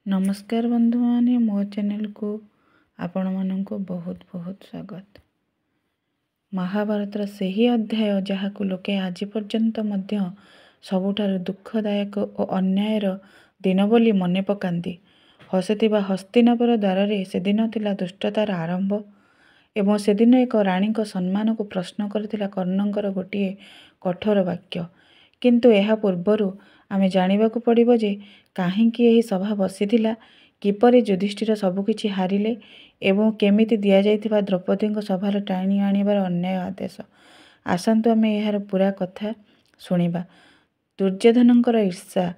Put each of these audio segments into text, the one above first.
नमस्कार बंधु माने मो चैनल को आपण माननको बहुत बहुत स्वागत। महाभारतर सही अध्याय जहाकु लोके आज पर्यंत मध्य सबुठारु दुखदायक और अन्यायर दिन बोली मने पकांती। हसुथिबा हस्तिनापुर द्वार रे से दिन थिला दुष्टतार आरंभ एवं से दिन एक रानी को सम्मान को प्रश्न करथिला कर्णंकर गोटिए कठोर वाक्य। किंतु एहा पूर्वरु आमे जानिबाकु पड़िबो जे काहेकि एही सभा बसिथिला, किपरि युधिष्ठिर सबुकिछि हारिले एवं केमिति दिया जाइथिबा द्रौपदी सभार टाणी आनिबार अन्याय आदेश। आसंतु आमे एहार पूरा कथा शुणिबा। दुर्योधनंकर ईर्षा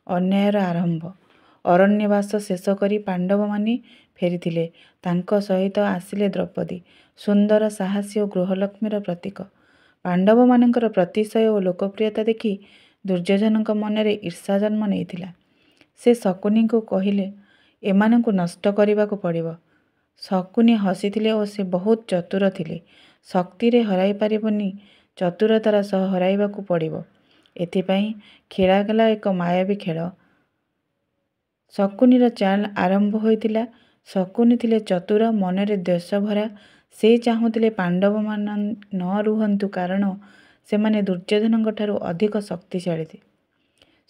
अन्यायर आरंभ। अरण्यवास शेष करी पांडव माने फेरिथिले। तांको सहित आसिले द्रौपदी, सुंदर साहसी और गृहलक्ष्मीर प्रतीक। पांडव मानकर प्रतिशय और लोकप्रियता देखि दुर्योधनक मनरे ईर्षा जन्म नेइथिला। से शकुनी को कहिले एमानंकु नष्ट करिबाकु पड़िबो। शकुनी हसिथिले और से बहुत चतुर थिले। शक्ति रे हराई पारिबोनी, चतुरतार सह हराइबाकु पड़िबो। एथिपाई खेलागला एक मायावी खेल। शकुनीर चाल आरंभ होइतिला। शकुनी थिले चतुर, मनरे द्वेष भरा। से चाहुथिले पांडव मान न रुहंतु, कारण सेमाने दुर्योधनଙ୍କ ठारू अधिक शक्तिशाली थे।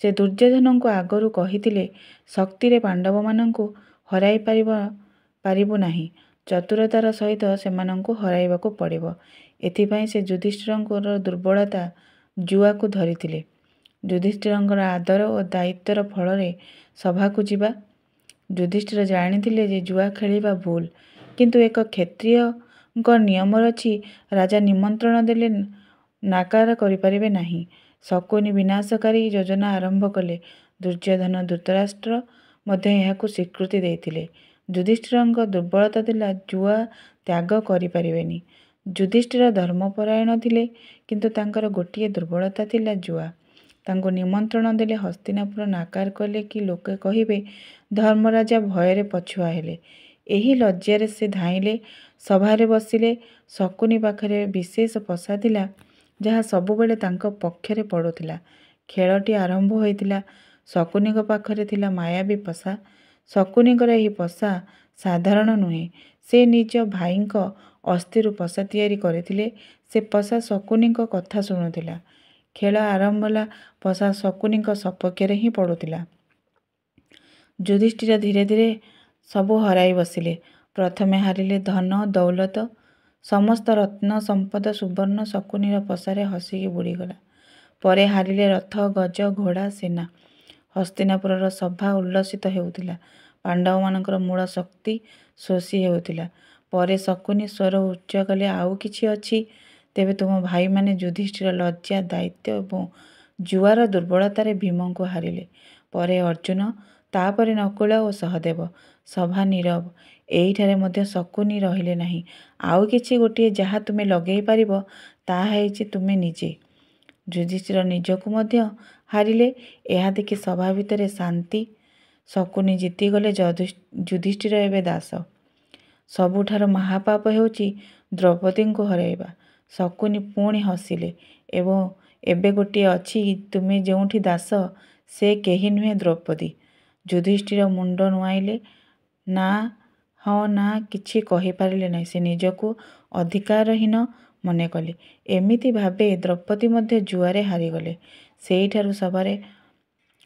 से दुर्योधन को आगरू कहिथिले शक्ति रे पांडव मानंकु हराई पारिबु नाही, चतुरतार सहित सेमानंकु हराइबाकु पड़िबो। एथिपाई से युधिष्ठिरंकर दुर्बलता जुआकु धरिथिले। युधिष्ठिरंकर आदर और दायित्वर फल रे सभा को जिबा। युधिष्ठिर जानिथिले जे जुआ खेलिबा भूल, किंतु एक क्षत्रिय नियम रछि राजा निमंत्रण देले नाकार करि परिबे नाही। शकुनी विनाशकारी योजना आरंभ कले। दुर्योधन धृतराष्ट्र मध्य एहाकु स्वीकृति देइथिले। युधिष्ठिरंक दुर्बलता दिला जुआ त्याग करि परिबेनी। युधिष्ठिर धर्मपरायण थिले, किंतु तांकर गोटिए दुर्बलता थिला जुआ। तांको निमंत्रण देले हस्तिनापुर नाकार कले कि लोके कहिबे धर्मराजा भयरे पछुआ हेले। एही लज्जारे से धाइले, सभारे बसिले। शकुनी पाखरे विशेष पसा थिला, जहा सबुबेले तांको पक्षरे पड़ुथिला। खेलटी आरंभ होइतिला। शकुनीक पाखरे थिला मायावी पसा। शकुनीकर एही पसा साधारण नुहे। से निज भाईंक अस्थिरु पसा तैयारी करिथिले। से पसा शकुनीक कथा शुणुथिला। खेल आरंभ होला। पसा शकुनीक सपक्षरे ही पड़ुथिला। युधिष्ठिर धीरे धीरे सबु हराई बसिले। प्रथमे हारिले धन दौलत, समस्त रत्न संपद सुवर्ण शकुनीर पसारे हसिकी बुड़ीगला। परे हारिले रथ, गज, घोड़ा, सेना। हस्तिनापुरर सभा उल्लसित हेउथिला। पांडव मानकर मूल शक्ति शोषी हेउथिला। परे शकुनी स्वर उच्च कले, आउ किछि अछि? तेबे तुम भाई माने युधिष्ठिर लज्जा, दायित्व एवं जुआर दुर्बलतारे भीमंकु हारिले। परे अर्जुन, तापरे नकुल और सहदेव। सभा नीरव। एइठारे मध्य शकुनी रहिले नाही। आउ किछि गोटिए जहा तुमे लगेई पारिबो, ताहा हेइछि तुमे निजे। युधिष्ठिर निजकु मध्य हारिले। एहा देखि सभा भितरे शांति। शकुनी जीति गले। युधिष्ठिर एबे दास। सबुठार महापाप हेउछि द्रौपदी को हराइबा। शकुनी पुणी हसिले। एवं एबे गोटिए अछि, तुमे जोंठी दास, से केही नुहे द्रौपदी। युधिष्ठिर मुंड नुआइले। ना हाँ ना किछि कहि पारिले नाही। से निजकु अधिकारहीन मने कले। एमिति भाबे द्रौपदी मध्य जुआरे हारिगले। सेइठारु सभारे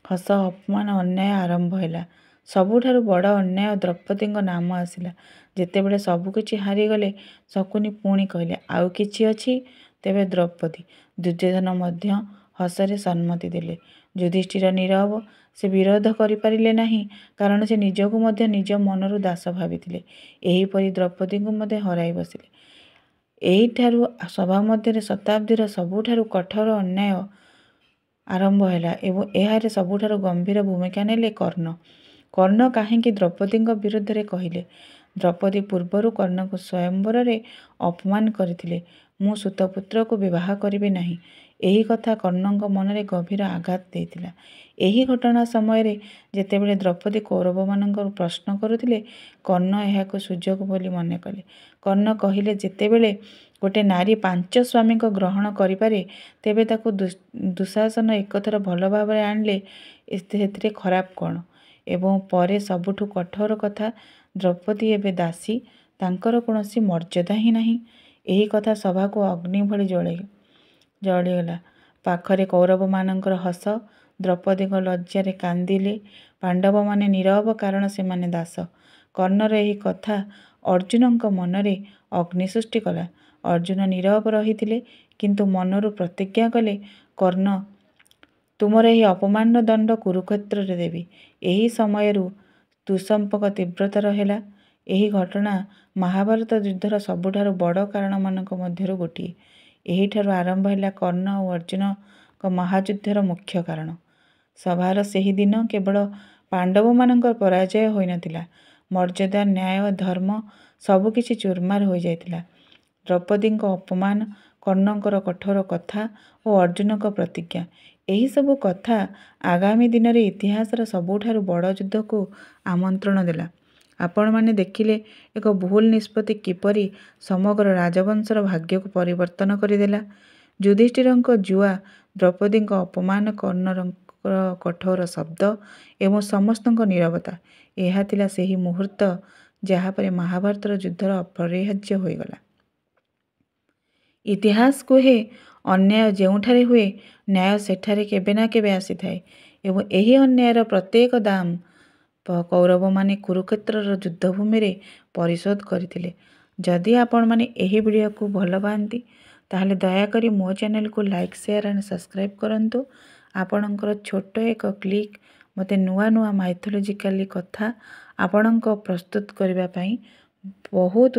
हस, अपमान, अन्याय आरंभ होला। सबुठारु बड़ अन्याय द्रौपदीଙ୍କ नाम आसिला। जेतेबेले सबुकिछि हारिगले, शकुनी पुणी कहिले, आउ किछि अछि? तेबे द्रौपदी। दुर्योधन मध्य हसरे सम्मति देले। युधिष्ठिर नीरव। से विरोध करि पारिले नाही, कारण से निजकु मध्य निज मनरु दास भाबिथिले। एहीपरि द्रौपदीଙ୍କୁ मध्य हराई बसिले। एहिठारु सभा मध्यरे शताब्दीर सबुठारु कठोर अन्याय आरंभ होला एवं एहारे सबुठारु गंभीर भूमिका नेले कर्ण। कर्ण काहेकि द्रौपदीଙ୍କ विरुद्धरे कहिले? द्रौपदी पूर्वरु कर्णको स्वयंवରରେ अपमान କରିଥିଲେ। ମୁଁ ସୁତପୁତ୍ରକୁ ବିବାହ କରିବି ନାହିଁ। ଏହି କଥା କର୍ଣ୍ଣଙ୍କ ମନରେ ଗଭୀର ଆଘାତ ଦେଇଥିଲା। ଏହି ଘଟଣା ସମୟରେ ଯେତେବେଳେ ଦ୍ରୌପଦୀ କୌରବମାନଙ୍କୁ ପ୍ରଶ୍ନ କରୁଥିଲେ, କର୍ଣ୍ଣ ଏହାକୁ ସୁଯୋଗ ବୋଲି ମନେ କଲେ। କର୍ଣ୍ଣ କହିଲେ, ଯେତେବେଳେ ଗୋଟେ ନାରୀ 5 ସ୍ୱାମୀଙ୍କ ଗ୍ରହଣ କରିପାରେ, ତେବେ ତାକୁ ଦୁଶାସନ ଏକଥର ଭଲ ଭାବରେ ଆଣିଲେ ସେଥିରେ ଖରାପ କ'ଣ? ଏବଂ ପରେ ସବୁଠୁ କଠୋର କଥା, ଦ୍ରୌପଦୀ ଏବେ ଦାସୀ, ତାଙ୍କର କୌଣସି ମର୍ଯ୍ୟାଦା ହିଁ ନାହିଁ। ଏହି କଥା ସଭାକୁ ଅଗ୍ନି ଭଳି ଜଳିଗଲା। ପାଖରେ କୌରବମାନଙ୍କର ହସ, ଦ୍ରୌପଦୀଙ୍କ ଲଜ୍ଜାରେ କାନ୍ଦିଲେ ପାଣ୍ଡବମାନେ ନୀରବ, କାରଣ ସେମାନେ ଦାସ। କର୍ଣ୍ଣର ଏହି କଥା ଅର୍ଜୁନଙ୍କ ମନରେ ଅଗ୍ନି ସୃଷ୍ଟି କଲା। ଅର୍ଜୁନ ନୀରବ ରହିଥିଲେ, କିନ୍ତୁ ମନରୁ ପ୍ରତିଜ୍ଞା କଲେ, କର୍ଣ୍ଣ, ତୁମର ଏହି ଅପମାନର ଦଣ୍ଡ କୁରୁକ୍ଷେତ୍ରରେ ଦେବି। ଏହି ସମୟରୁ ଦୁଃସମ୍ପର୍କ ତୀବ୍ରତର ହେଲା। ଏହି ଘଟଣା ମହାଭାରତ ଯୁଦ୍ଧର ସବୁଠାରୁ ବଡ଼ କାରଣମାନଙ୍କ ମଧ୍ୟରୁ ଗୋଟିଏ। ଏହିଠାରୁ ଆରମ୍ଭ ହେଲା କର୍ଣ୍ଣ ଓ ଅର୍ଜୁନଙ୍କ ମହାଯୁଦ୍ଧର ମୁଖ୍ୟ କାରଣ। ସଭାର ସେହି ଦିନ କେବଳ ପାଣ୍ଡବମାନଙ୍କର ପରାଜୟ ହୋଇନଥିଲା, ମର୍ଯ୍ୟାଦା, ନ୍ୟାୟ, ଧର୍ମ ସବୁକିଛି ଚୁରମାର ହୋଇଯାଇଥିଲା। ଦ୍ରୌପଦୀଙ୍କ ଅପମାନ, କର୍ଣ୍ଣଙ୍କର କଠୋର କଥା ଓ ଅର୍ଜୁନଙ୍କ ପ୍ରତିଜ୍ଞା, ଏହିସବୁ କଥା ଆଗାମୀ ଦିନରେ ଇତିହାସର ସବୁଠାରୁ ବଡ଼ ଯୁଦ୍ଧକୁ ଆମନ୍ତ୍ରଣ ଦେଲା। ଆପଣମାନେ ଦେଖିଲେ ଏକ ଭୁଲ ନିଷ୍ପତ୍ତି କିପରି ସମଗ୍ର ରାଜବଂଶର ଭାଗ୍ୟକୁ ପରିବର୍ତ୍ତନ କରିଦେଲା। ଯୁଧିଷ୍ଠିରଙ୍କ ଜୁଆ, ଦ୍ରୌପଦୀଙ୍କ ଅପମାନ, କର୍ଣ୍ଣଙ୍କର କଠୋର ଶବ୍ଦ ଏବଂ ସମସ୍ତଙ୍କ ନୀରବତା, ଏହା ଥିଲା ସେହି ମୁହୂର୍ତ୍ତ ଯାହାପରେ ମହାଭାରତର ଯୁଦ୍ଧର ଅପରିହାର୍ଯ୍ୟ ହୋଇଗଲା। ଇତିହାସ କୁହେ, ଅନ୍ୟାୟ ଯେଉଁଠାରେ ହୁଏ, ନ୍ୟାୟ ସେଠାରେ କେବେ ନା କେବେ ଆସିଥାଏ ଏବଂ ଏହି ଅନ୍ୟାୟର ପ୍ରତ୍ୟେକ ଦାମ କୌରବମାନେ କୁରୁକ୍ଷେତ୍ରର ଯୁଦ୍ଧଭୂମିରେ ପରିଶୋଧ କରିଥିଲେ। ଯଦି ଆପଣମାନେ ଏହି ଭିଡ଼ିଓକୁ ଭଲ ପାଆନ୍ତି, ତାହେଲେ ଦୟାକରି ମୋ ଚ୍ୟାନେଲକୁ ଲାଇକ୍, ସେୟାର ଆଣ୍ଡ ସବସ୍କ୍ରାଇବ୍ କରନ୍ତୁ। ଆପଣଙ୍କର ଛୋଟ ଏକ କ୍ଲିକ୍ ମୋତେ ନୂଆ ନୂଆ ମାଇଥୋଲୋଜିକାଲି କଥା ଆପଣଙ୍କ ପ୍ରସ୍ତୁତ କରିବା ପାଇଁ ବହୁତ